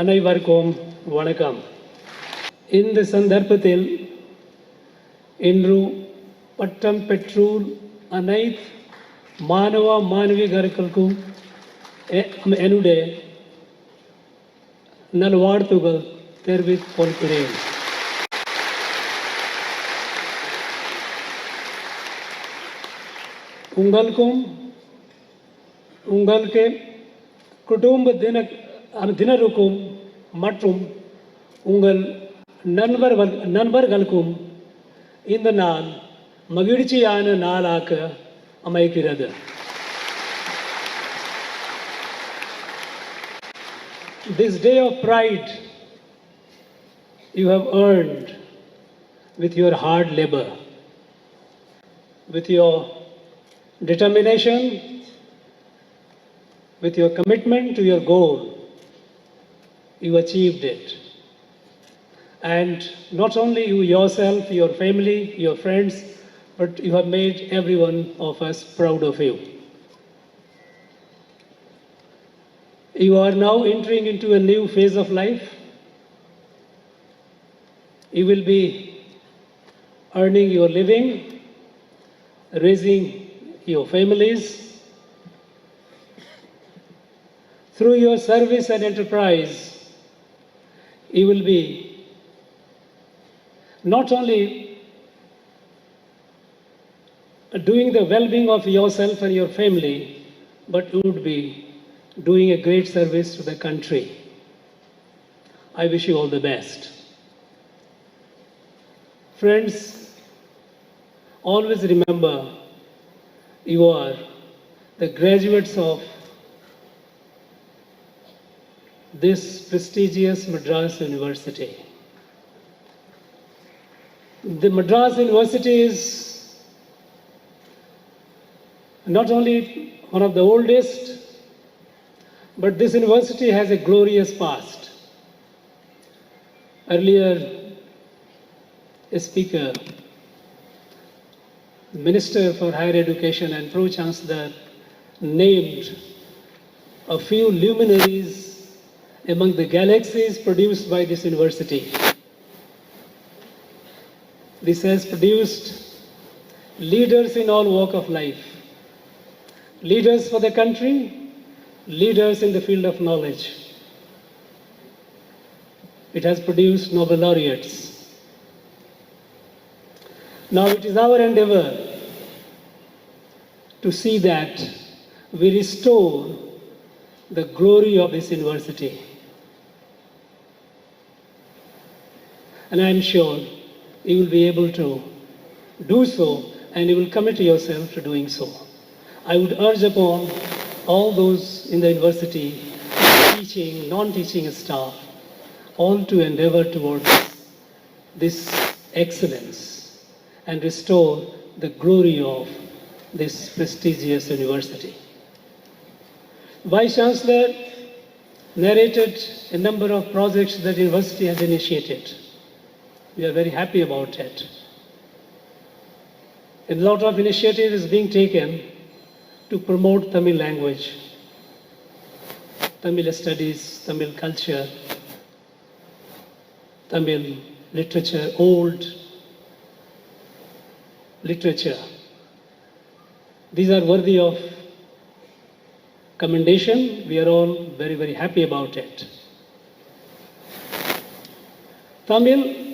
அனைவருக்கும் வணக்கம். இந்த சந்தர்ப்பத்தில் இன்று பட்டம் பெற்றோர் அனைத்து மாணவ மாணவியர்களுக்கும் என்னுடைய நல்வாழ்த்துகள் தெரிவித்துக் கொள்கிறேன். உங்களுக்கும் உங்களுக்கு குடும்ப தினருக்கும் மற்றும் உங்கள் நண்பர்களுக்கும் இந்த நாள் மகிழ்ச்சியான நாளாக அமைகிறது. This day of pride you have earned with your hard labor, with your determination, with your commitment to your goal. You achieved it. And not only you yourself, your family, your friends, but you have made every one of us proud of you. You are now entering into a new phase of life. You will be earning your living, raising your families. Through your service and enterprise, you will be not only doing the well-being of yourself and your family, but you would be doing a great service to the country. I wish you all the best. Friends, always remember you are the graduates of this prestigious Madras University. The Madras University is not only one of the oldest, but this university has a glorious past. Earlier, a speaker, Minister for Higher Education and Pro-Chancellor named a few luminaries among the galaxies produced by this university. This has produced leaders in all walks of life, leaders for the country, leaders in the field of knowledge. It has produced Nobel laureates. Now it is our endeavor to see that we restore the glory of this university. And I am sure you will be able to do so, and you will commit yourself to doing so. I would urge upon all those in the university, teaching, non-teaching staff, all to endeavor towards this excellence and restore the glory of this prestigious university. Vice Chancellor narrated a number of projects that the university has initiated. We are very happy about it. A lot of initiative is being taken to promote Tamil language, Tamil studies, Tamil culture, Tamil literature, old literature. These are worthy of commendation. We are all very, very happy about it. Tamil,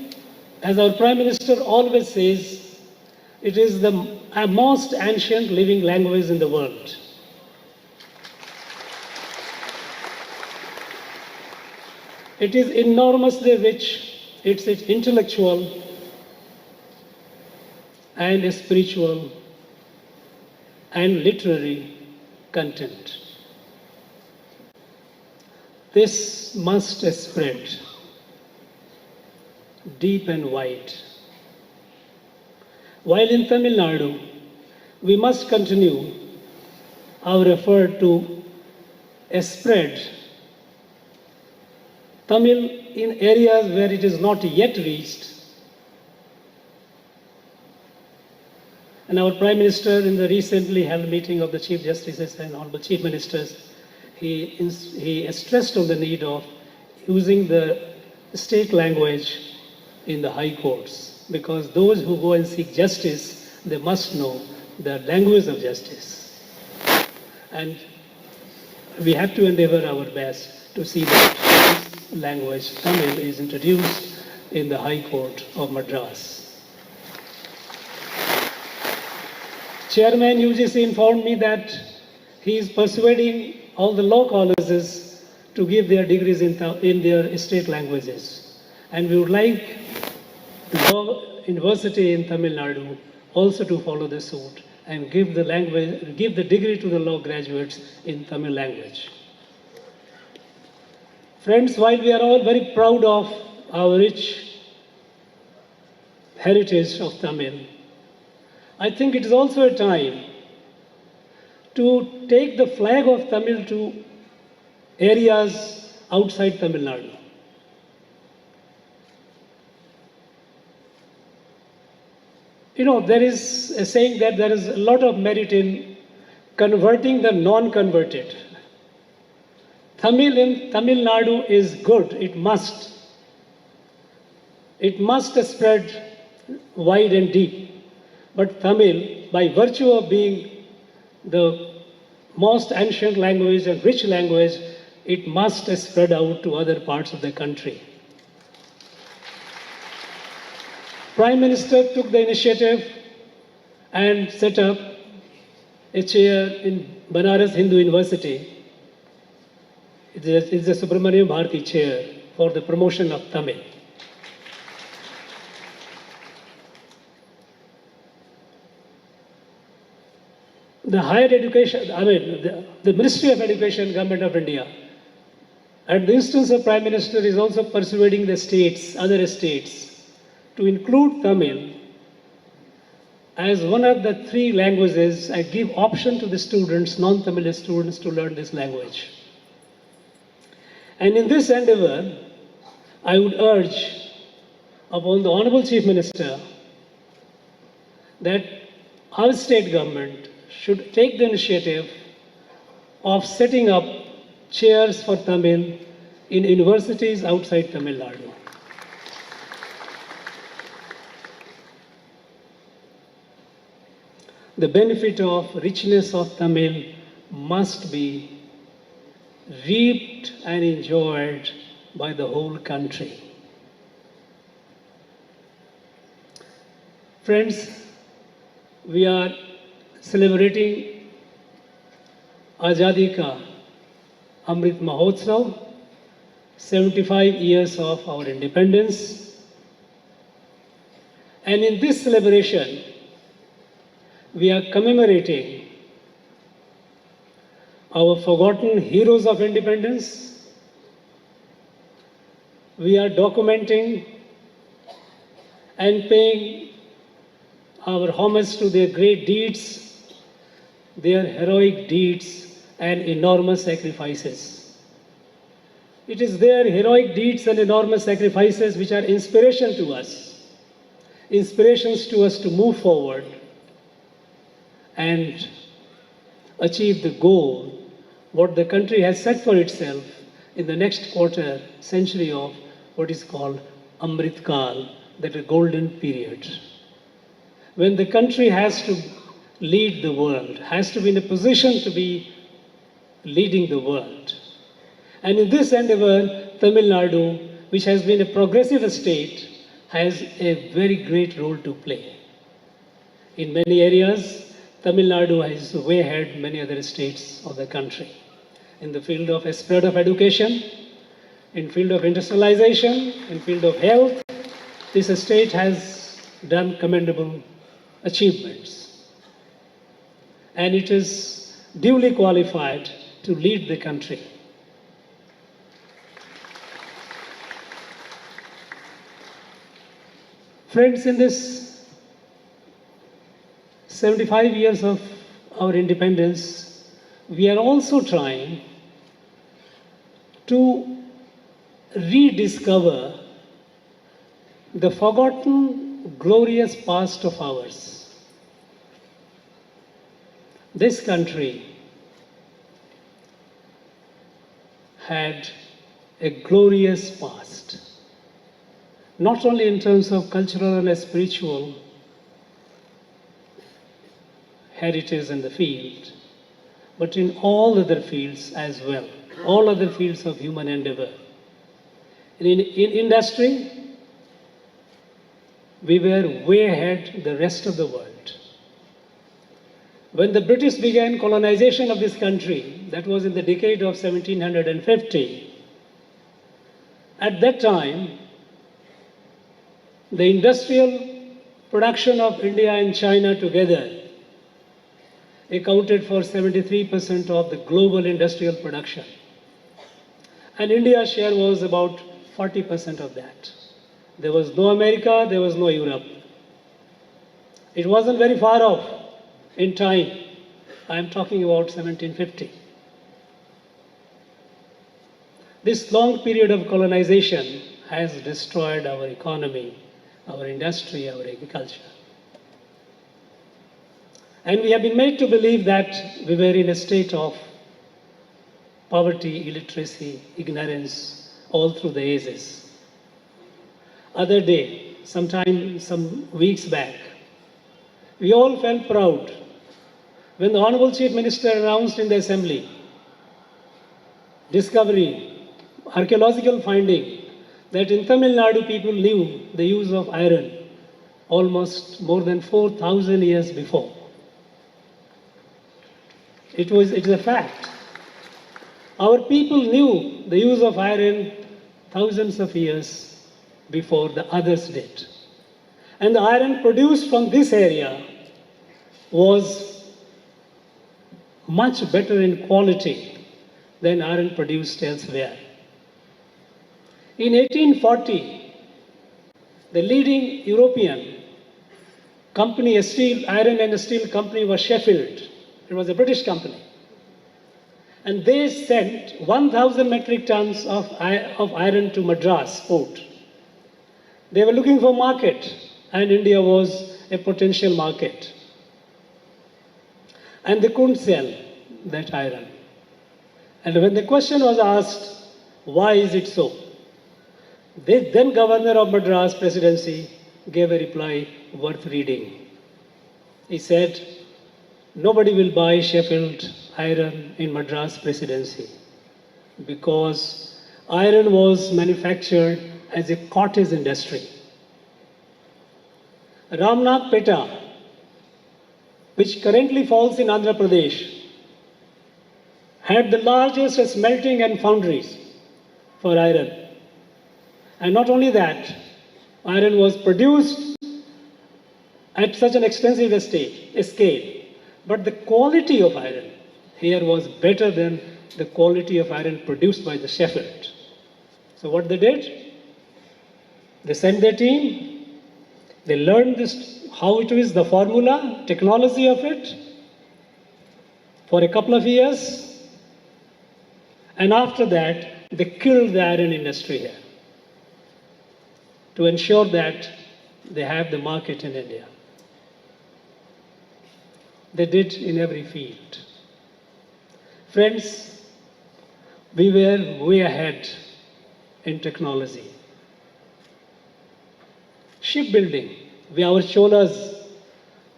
as our Prime Minister always says, it is the most ancient living language in the world. It is enormously rich. It's intellectual and spiritual and literary content. This must spread deep and wide. While in Tamilnadu, we must continue our effort to spread Tamil in areas where it is not yet reached. And our Prime Minister, in the recently held meeting of the Chief Justices and Honorable Chief Ministers, he stressed on the need of using the state language in the high courts, because those who go and seek justice, they must know the language of justice. And we have to endeavor our best to see that this language, Tamil, is introduced in the High Court of Madras. Chairman UGC informed me that he is persuading all the law colleges to give their degrees in their state languages. And we would like the law university in Tamil Nadu also to follow the suit and give the degree to the law graduates in Tamil language. Friends, while we are all very proud of our rich heritage of Tamil, I think it is also a time to take the flag of Tamil to areas outside Tamil Nadu. You know, there is a saying that there is a lot of merit in converting the non-converted. Tamil in Tamil Nadu is good. It must spread wide and deep. But Tamil, by virtue of being the most ancient language and rich language, it must spread out to other parts of the country. Prime Minister took the initiative and set up a chair in Banaras Hindu University. It is the Subramaniam Bharati chair for the promotion of Tamil. The higher education, the Ministry of Education, Government of India, at the instance of Prime Minister, is also persuading the states, other states, to include Tamil as one of the three languages and give option to the students, non-Tamil students, to learn this language. And in this endeavor, I would urge upon the Honorable Chief Minister that our state government should take the initiative of setting up chairs for Tamil in universities outside Tamil Nadu. The benefit of richness of Tamil must be reaped and enjoyed by the whole country. Friends, we are celebrating Azadi Ka Amrit Mahotsav, 75 years of our independence. And in this celebration, we are commemorating our forgotten heroes of independence. We are documenting and paying our homage to their great deeds, their heroic deeds and enormous sacrifices. It is their heroic deeds and enormous sacrifices which are inspirations to us to move forward and achieve the goal, what the country has set for itself in the next quarter century of what is called Amrit Kal, that is a golden period. When the country has to lead the world, has to be in a position to be leading the world. And in this endeavor, Tamil Nadu, which has been a progressive state, has a very great role to play. In many areas, Tamil Nadu is way ahead many other states of the country. In the field of spread of education, in field of industrialization, in field of health, this state has done commendable achievements. And it is duly qualified to lead the country. Friends, in this 75 years of our independence, we are also trying to rediscover the forgotten glorious past of ours. This country had a glorious past, not only in terms of cultural and spiritual heritage in the field, but in all other fields as well, all other fields of human endeavor. In industry, we were way ahead the rest of the world. When the British began colonization of this country, that was in the decade of 1750, at that time, the industrial production of India and China together accounted for 73% of the global industrial production. And India's share was about 40% of that. There was no America, there was no Europe. It wasn't very far off in time. I'm talking about 1750. This long period of colonization has destroyed our economy, our industry, our agriculture. And we have been made to believe that we were in a state of poverty, illiteracy, ignorance, all through the ages. Other day, some weeks back, we all felt proud when the Honorable Chief Minister announced in the Assembly discovery, archaeological finding, that in Tamilnadu people knew the use of iron almost more than 4,000 years before. It is a fact. Our people knew the use of iron thousands of years before the others did. And the iron produced from this area was much better in quality than iron produced elsewhere. In 1840, the leading European company, a iron and steel company, was Sheffield. It was a British company. And they sent 1,000 metric tons of iron to Madras port. They were looking for market, and India was a potential market. And they couldn't sell that iron. And when the question was asked, why is it so? The then governor of Madras presidency gave a reply worth reading. He said, nobody will buy Sheffield iron in Madras presidency because iron was manufactured as a cottage industry. Ramnagpeta, which currently falls in Andhra Pradesh, had the largest smelting and foundries for iron. And not only that, iron was produced at such an extensive scale, but the quality of iron here was better than the quality of iron produced by the Sheffield. So what they did? They sent their team, they learned this, how it is, the formula, technology of it, for a couple of years. And after that, they killed the iron industry here to ensure that they have the market in India. They did in every field. Friends, we were way ahead in technology. Shipbuilding, our Cholas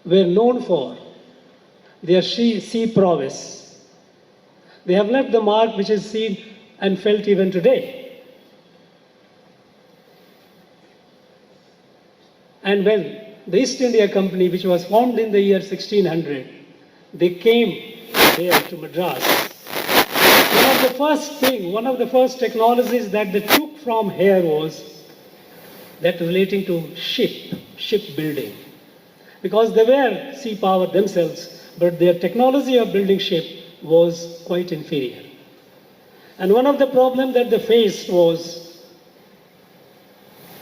were known for their sea prowess. They have left the mark which is seen and felt even today. And when the East India Company, which was formed in the year 1600, they came here to Madras. One of the first technologies that they took from here was that relating to shipbuilding. Because they were sea power themselves, but their technology of building ship was quite inferior. And one of the problems that they faced was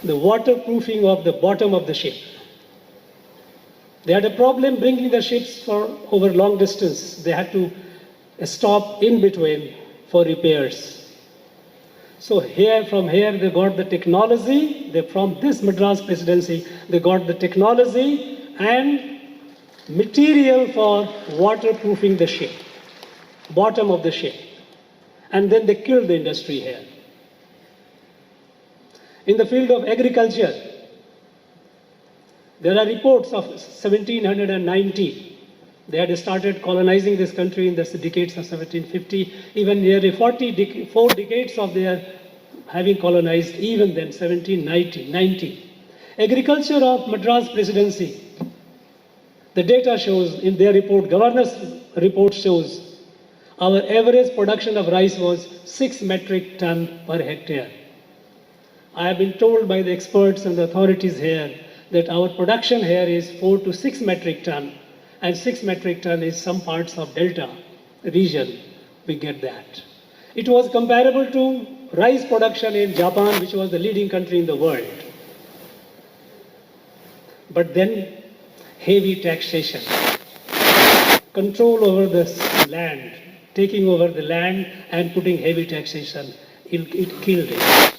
the waterproofing of the bottom of the ship. They had a problem bringing the ships over long distance. They had to stop in between for repairs. So from here they got the technology. From this Madras presidency, they got the technology and material for waterproofing the ship, bottom of the ship. And then they killed the industry here. In the field of agriculture, there are reports of 1790. They had started colonizing this country in the decades of 1750. Even nearly 4 decades of their having colonized, even then, 1790. Agriculture of Madras Presidency. The data shows in their report, governor's report shows, our average production of rice was 6 metric ton per hectare. I have been told by the experts and the authorities here that our production here is 4 to 6 metric ton, and 6 metric ton is some parts of Delta region, we get that. It was comparable to rice production in Japan, which was the leading country in the world. But then, heavy taxation, control over the land, taking over the land and putting heavy taxation, it killed it.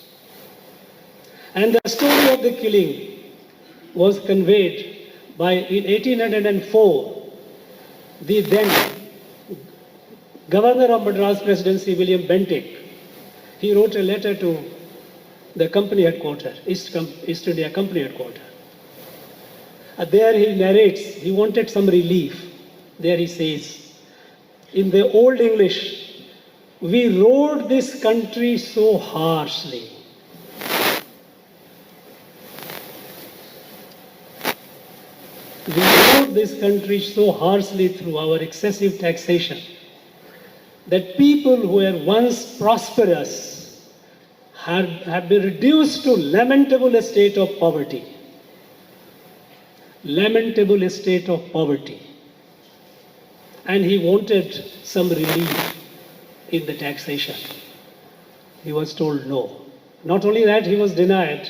And the story of the killing was conveyed by, in 1804, the then Governor of Madras Presidency, William Bentinck, he wrote a letter to the company headquarters, East India Company headquarters. There he narrates, he wanted some relief. There he says, in the old English, we rode this country so harshly. We rode this country so harshly through our excessive taxation that people who were once prosperous have been reduced to lamentable state of poverty. Lamentable state of poverty. And he wanted some relief in the taxation. He was told no. Not only that, he was denied,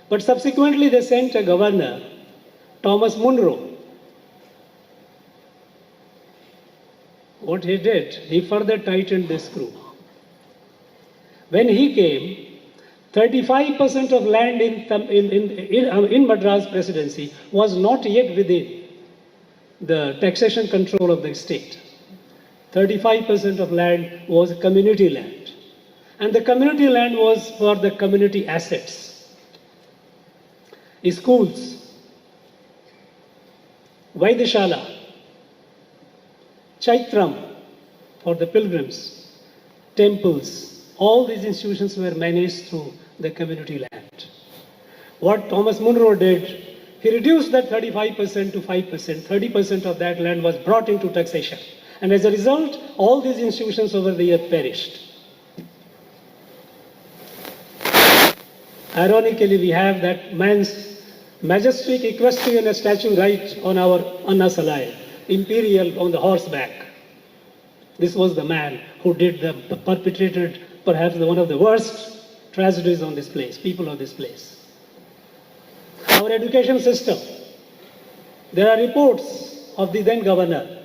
but subsequently they sent a governor, Thomas Munro. What he did, he further tightened the screw. When he came, 35% of land in Madras Presidency was not yet within the taxation control of the state. 35% of land was community land. And the community land was for the community assets. Schools, Vaidishala, Chaitram for the pilgrims, temples, all these institutions were managed through the community land. What Thomas Munro did, he reduced that 35% to 5%. 30% of that land was brought into taxation. And as a result, all these institutions over the year perished. Ironically, we have that man's majestic equestrian statue right on our Anna Salai, imperial on the horseback. This was the man who perpetrated perhaps one of the worst tragedies on this place, people of this place. Our education system, there are reports of the then governor.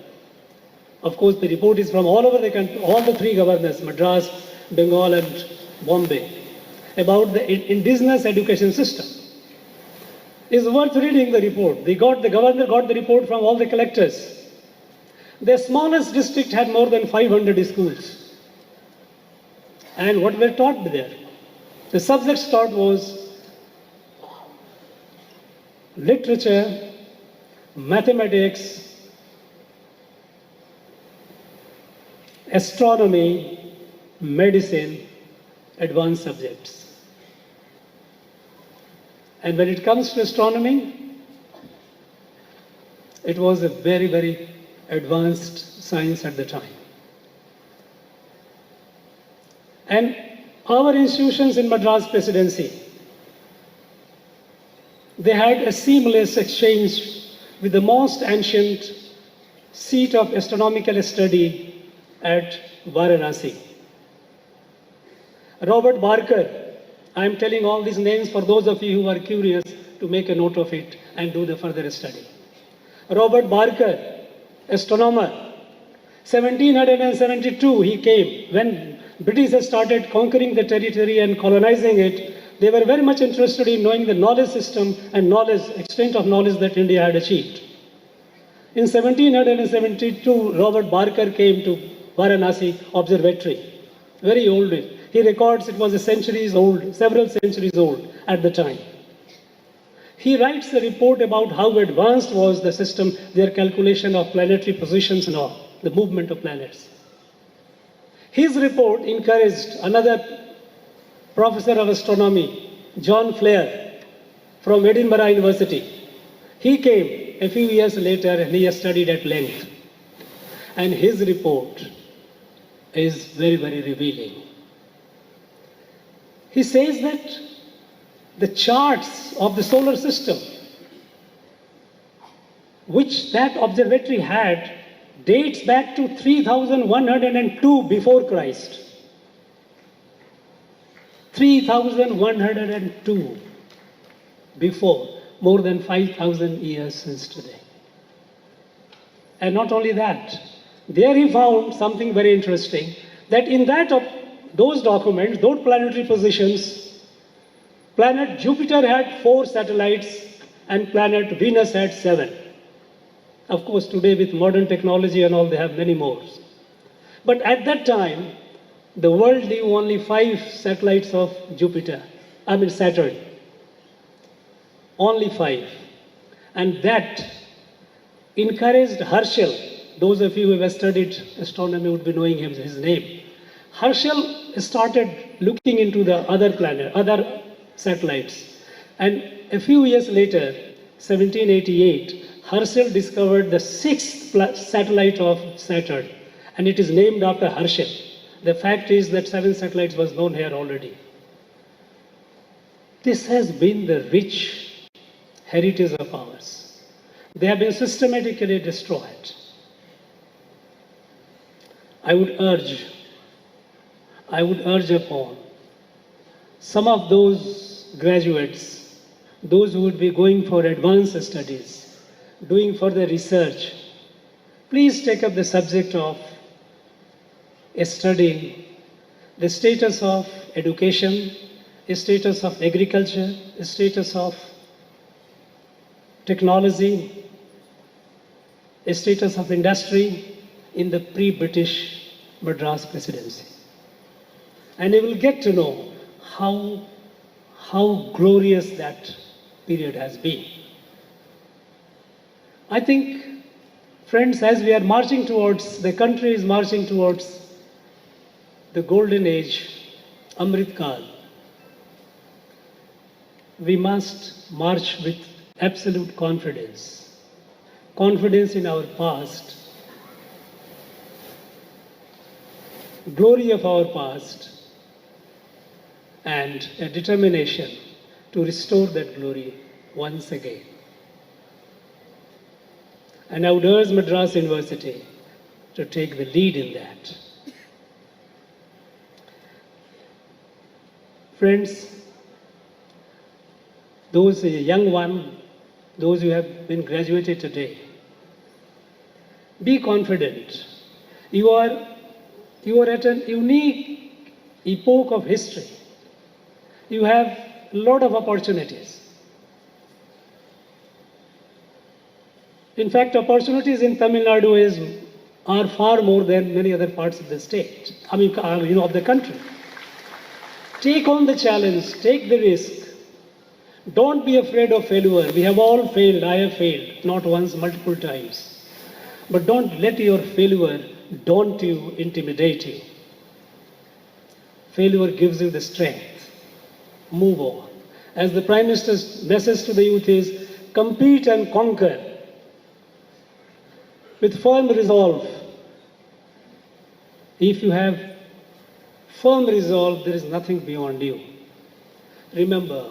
Of course, the report is from all over the country, all the 3 governors, Madras, Bengal and Bombay, about the indigenous education system. It's worth reading the report. The governor got the report from all the collectors. The smallest district had more than 500 schools. And what were taught there? The subjects taught was literature, mathematics, astronomy, medicine, advanced subjects. And when it comes to astronomy, it was a very, very advanced science at the time. And our institutions in Madras Presidency, they had a seamless exchange with the most ancient seat of astronomical study at Varanasi. Robert Barker, I am telling all these names for those of you who are curious to make a note of it and do the further study. Robert Barker, astronomer, 1772 he came. When British started conquering the territory and colonizing it, they were very much interested in knowing the knowledge system and extent of knowledge that India had achieved. In 1772, Robert Barker came to Varanasi Observatory, very old. He records it was a centuries old, several centuries old at the time. He writes a report about how advanced was the system, their calculation of planetary positions and all, the movement of planets. His report encouraged another professor of astronomy, John Flair, from Edinburgh University. He came a few years later and he has studied at length. And his report is very, very revealing. He says that the charts of the solar system, which that observatory had, dates back to 3102 before Christ. 3102 before, more than 5,000 years since today. And not only that, there he found something very interesting, that in those documents, those planetary positions, planet Jupiter had 4 satellites and planet Venus had 7. Of course, today with modern technology and all, they have many more. But at that time, the world knew only 5 satellites of Saturn. Only 5. And that encouraged Herschel. Those of you who have studied astronomy would be knowing his name. Herschel started looking into the other satellites. And a few years later, 1788, Herschel discovered the 6th satellite of Saturn, and it is named after Herschel. The fact is that 7 satellites was known here already. This has been the rich heritage of ours. They have been systematically destroyed. I would urge upon some of those graduates, those who would be going for advanced studies, doing further research, please take up the subject of studying the status of education, the status of agriculture, the status of technology, the status of industry in the pre-British Madras Presidency. And you will get to know how glorious that period has been. I think, friends, as we are marching towards, the country is marching towards the golden age, Amrit Kal, we must march with absolute confidence. Confidence in our past, glory of our past, and a determination to restore that glory once again. And I would urge Madras University to take the lead in that. Friends, those young ones, those who have been graduated today, be confident. You are at a unique epoch of history. You have a lot of opportunities. In fact, opportunities in Tamilnadu are far more than many other parts of the state, of the country. Take on the challenge, take the risk. Don't be afraid of failure. We have all failed. I have failed, not once, multiple times. But don't let your failure daunt you, intimidate you. Failure gives you the strength. Move on. As the Prime Minister's message to the youth is, compete and conquer with firm resolve. If you have firm resolve, there is nothing beyond you. Remember,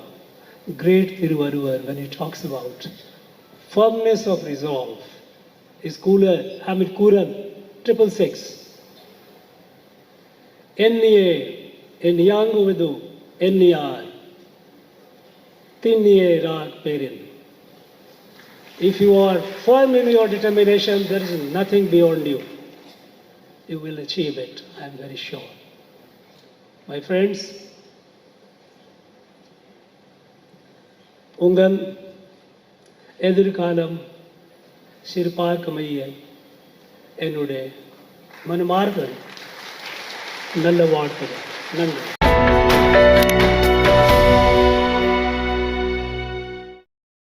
great Thiruvaruvar, when he talks about firmness of resolve, is Kuran 666. Enniye, Enyanguvidu, Enniyar, Tinniye Rag Perin. If you are firm in your determination, there is nothing beyond you. You will achieve it, I am very sure. My friends, உங்கள் எதிர்காலம் சிறப்பார்க்கமைய என்னுடைய மனமார்ந்த நல்ல வாழ்த்துக்கள். நன்றி.